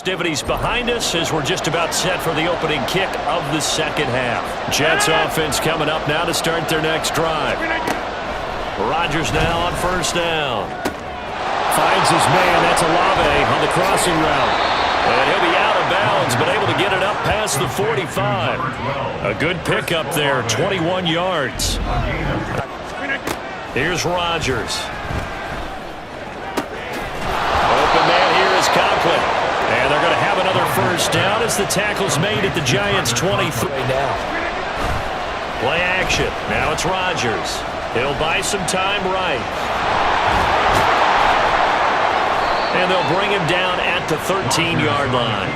Activities behind us as we're just about set for the opening kick of the second half. Jets offense coming up now to start their next drive. Rodgers now on first down. Finds his man. That's Olave on the crossing route. And he'll be out of bounds, but able to get it up past the 45. A good pickup there, 21 yards. Here's Rodgers. Open man here is Conklin. And they're going to have another first down as the tackle's made at the Giants' 23 now. Play action. Now it's Rodgers. He'll buy some time right. And they'll bring him down at the 13-yard line.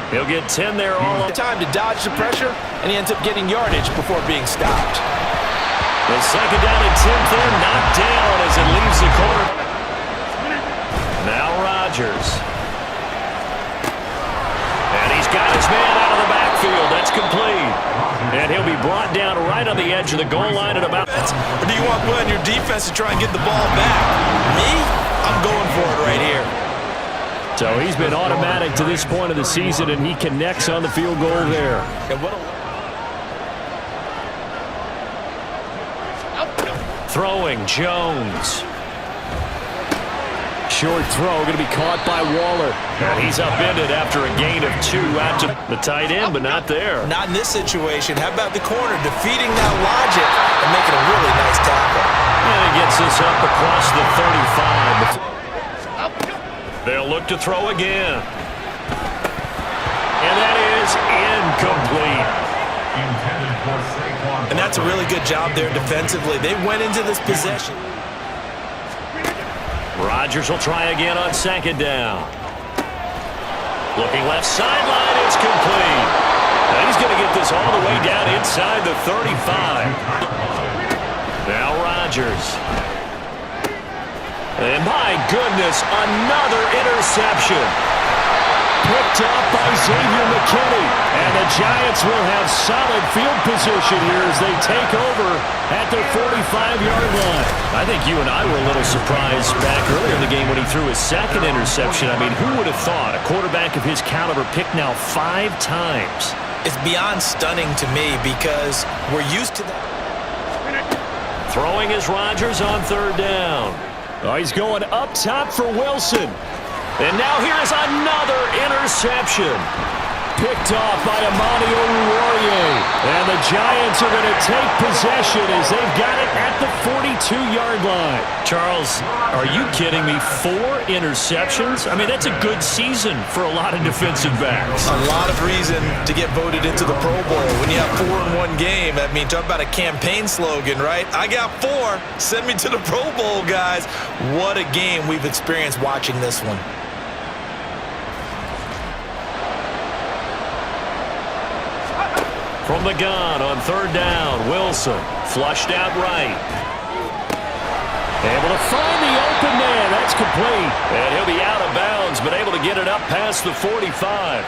He'll get 10 there all time to dodge the pressure, and he ends up getting yardage before being stopped. The second down and 10 there, knocked down as it leaves the corner. Now Rodgers. And he's got his man out of the backfield. That's complete. And he'll be brought down right on the edge of the goal line at about... Or do you want one on your defense to try and get the ball back? Me? I'm going for it right here. So he's been automatic to this point of the season, and he connects on the field goal there. Throwing, Jones. Short throw, going to be caught by Waller. And he's upended after a gain of 2 out to the tight end, but not there. Not in this situation. How about the corner defeating that logic and making a really nice tackle? And he gets this up across the 35. They'll look to throw again. And that is incomplete. And that's a really good job there defensively. They went into this possession. Rodgers will try again on second down. Looking left sideline, it's complete. And he's going to get this all the way down inside the 35. Now Rodgers. And my goodness, another interception. Picked up by Xavier McKinney. And the Giants will have solid field position here as they take over at their 45-yard line. I think you and I were a little surprised back earlier in the game when he threw his second interception. I mean, who would have thought a quarterback of his caliber picked now 5 times? It's beyond stunning to me because we're used to that. Throwing is Rodgers on third down. Oh, he's going up top for Wilson. And now here's another interception. Picked off by Amani Oruwariye. And the Giants are going to take possession as they've got it at the 42-yard line. Charles, are you kidding me? 4 interceptions? I mean, that's a good season for a lot of defensive backs. A lot of reason to get voted into the Pro Bowl. When you have 4 in one game, I mean, talk about a campaign slogan, right? I got 4. Send me to the Pro Bowl, guys. What a game we've experienced watching this one. From the gun on third down, Wilson flushed out right. Able to find the open man. That's complete. And he'll be out of bounds, but able to get it up past the 45.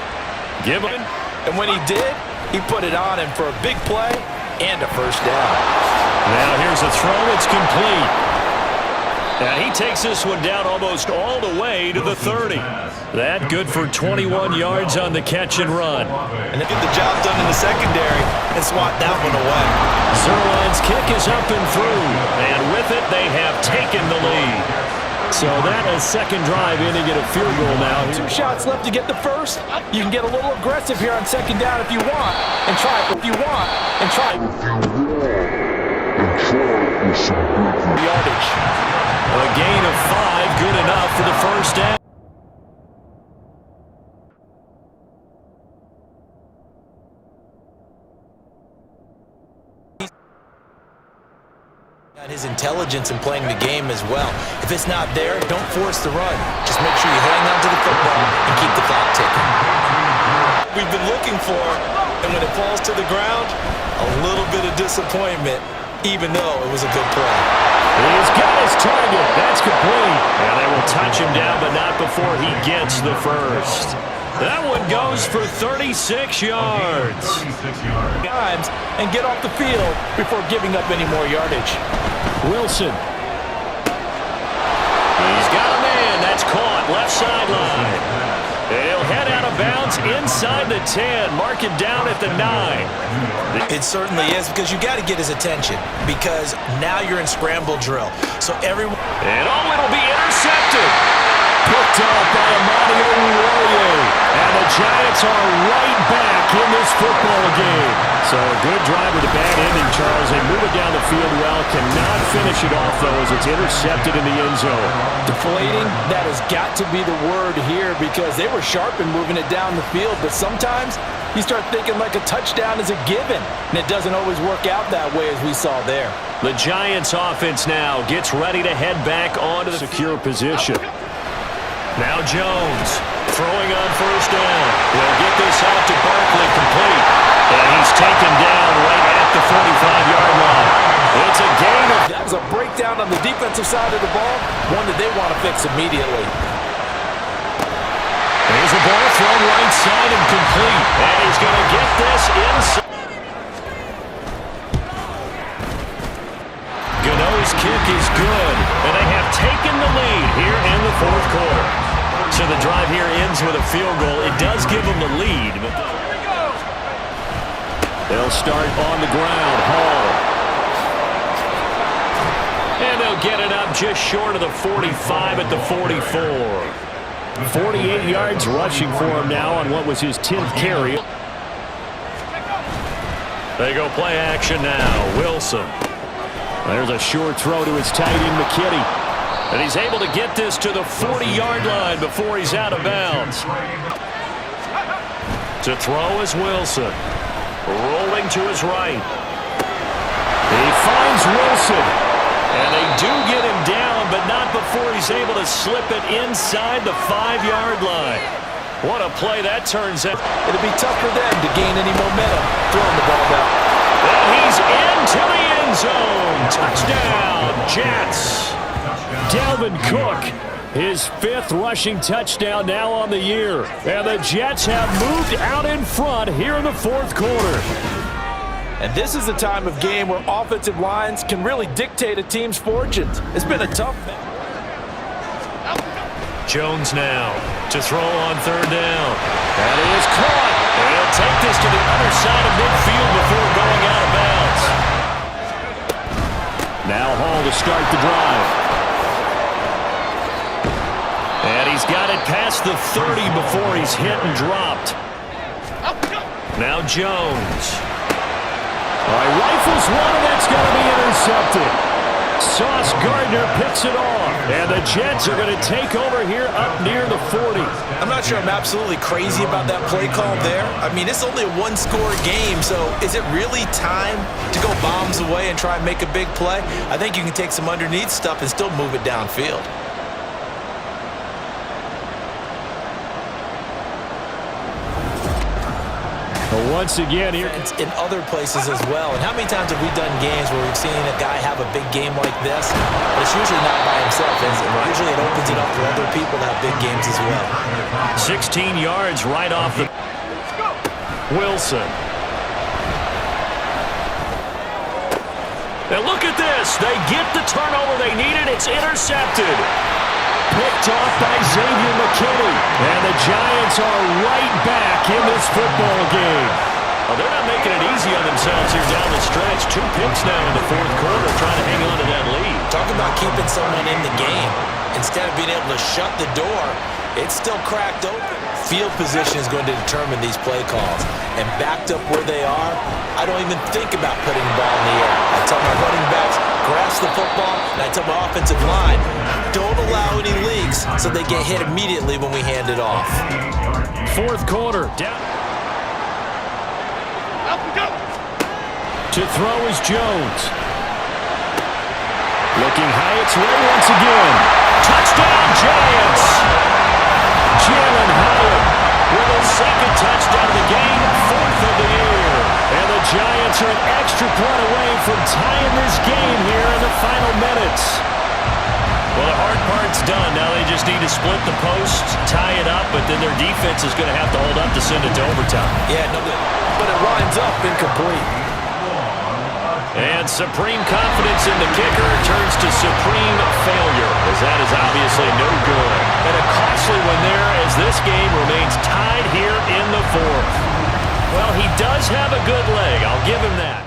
Give him. And when he did, he put it on him for a big play and a first down. Now here's a throw. It's complete. Now he takes this one down almost all the way to the 30. That good for 21 yards on the catch and run. And they get the job done in the secondary and swat that one away. Zerline's kick is up and through. And with it, they have taken the lead. So that is second drive in to get a field goal now. 2 shots left to get the first. You can get a little aggressive here on second down if you want. And try it if you want. And try it. Yardage. A gain of 5, good enough for the first down. His intelligence in playing the game as well. If it's not there, don't force the run. Just make sure you hang on to the football and keep the clock ticking. We've been looking for, and when it falls to the ground, a little bit of disappointment, even though it was a good play. He's got his target. That's complete. And they will touch him down, but not before he gets the first. That one goes for 36 yards. Times and get off the field before giving up any more yardage. Wilson. He's got a man. That's caught left sideline. He'll head out of this inside the 10. Mark it down at the 9. It certainly is, because you got to get his attention, because now you're in scramble drill. So everyone... And it'll be intercepted. Picked off by Madden. And the Giants are right back in this football game. So a good drive with a bad ending, Charles. They move it down the field well. Cannot finish it off, though, as it's intercepted in the end zone. Deflating, that has got to be the word here, because they were sharp in moving it down the field. But sometimes you start thinking like a touchdown is a given, and it doesn't always work out that way, as we saw there. The Giants offense now gets ready to head back onto the secure position. Now Jones throwing on first down. He'll get this out to Barkley, complete. And he's taken down right at the 45-yard line. It's a gain of... That was a breakdown on the defensive side of the ball, one that they want to fix immediately. There's a ball thrown right side and complete. And he's going to get this inside. Gano's kick is good. And they have taken the lead here in the fourth quarter. So the drive here ends with a field goal. It does give them the lead. But they'll start on the ground. Hall. And they'll get it up just short of the 45 at the 44. 48 yards rushing for him now on what was his 10th carry. They go play action now. Wilson. There's a short throw to his tight end, McKinney. And he's able to get this to the 40-yard line before he's out of bounds. To throw is Wilson. Rolling to his right. He finds Wilson. And they do get him down, but not before he's able to slip it inside the 5-yard line. What a play that turns out. It'll be tough for them to gain any momentum throwing the ball down. And he's into the end zone. Touchdown, Jets. Dalvin Cook, his 5th rushing touchdown now on the year. And the Jets have moved out in front here in the fourth quarter. And this is a time of game where offensive lines can really dictate a team's fortunes. It's been a tough thing. Jones now to throw on third down. That is caught. And he'll take this to the other side of midfield before going out of bounds. Now Hall to start the drive. And he's got it past the 30 before he's hit and dropped. Now Jones. All right, rifles one, and that's going to be intercepted. Sauce Gardner picks it off. And the Jets are going to take over here up near the 40. I'm not sure I'm absolutely crazy about that play call there. I mean, it's only a one-score game, so is it really time to go bombs away and try and make a big play? I think you can take some underneath stuff and still move it downfield. Once again here. It's in other places as well. And how many times have we done games where we've seen a guy have a big game like this? But it's usually not by himself, is it? Usually it opens it up for other people to have big games as well. 16 yards right off the... Wilson. Now look at this. They get the turnover they needed. It's intercepted. Picked off by Xavier McKinney. And the Giants are right back in this football game. Well, they're not making it easy on themselves here down the stretch. 2 picks now in the fourth quarter trying to hang on to that lead. Talk about keeping someone in the game. Instead of being able to shut the door, it's still cracked open. Field position is going to determine these play calls. And backed up where they are, I don't even think about putting the ball in the air. I tell my running backs, grasp the football, and I tell my offensive line, don't allow any leaks so they get hit immediately when we hand it off. Fourth quarter. Down. To throw is Jones. Looking high, it's Ray once again. Touchdown, Giants! Jalen Hyatt with a second touchdown of the game, 4th of the year. And the Giants are an extra point away from tying this game here in the final minutes. Well, the hard part's done. Now they just need to split the post, tie it up, but then their defense is going to have to hold up to send it to overtime. Yeah, no, but it winds up incomplete. And supreme confidence in the kicker turns to supreme failure, as that is obviously no good. And a costly one there, as this game remains tied here. here in the fourth. Well, he does have a good leg. I'll give him that.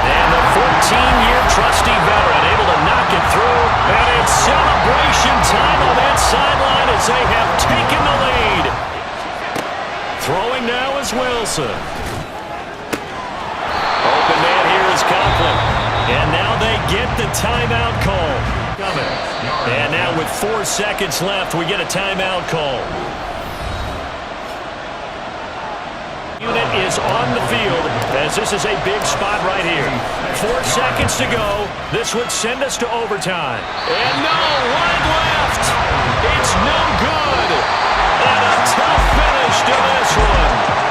And the 14-year trusty veteran able to knock it through. And it's celebration time on that sideline as they have taken the lead. Throwing now is Wilson. Open man here is Conklin. And now they get the timeout call. And now with 4 seconds left, we get a timeout call. Unit is on the field as this is a big spot right here. 4 seconds to go. This would send us to overtime. And no, one left. It's no good. And a tough finish to this one.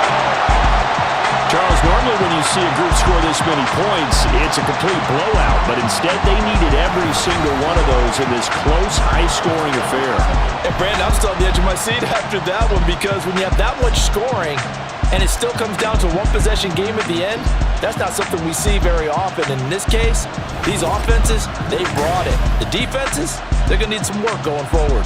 Charles, normally when you see a group score this many points, it's a complete blowout. But instead, they needed every single one of those in this close, high-scoring affair. And Brandon, I'm still on the edge of my seat after that one because when you have that much scoring and it still comes down to one possession game at the end, that's not something we see very often. And in this case, these offenses, they brought it. The defenses, they're going to need some work going forward.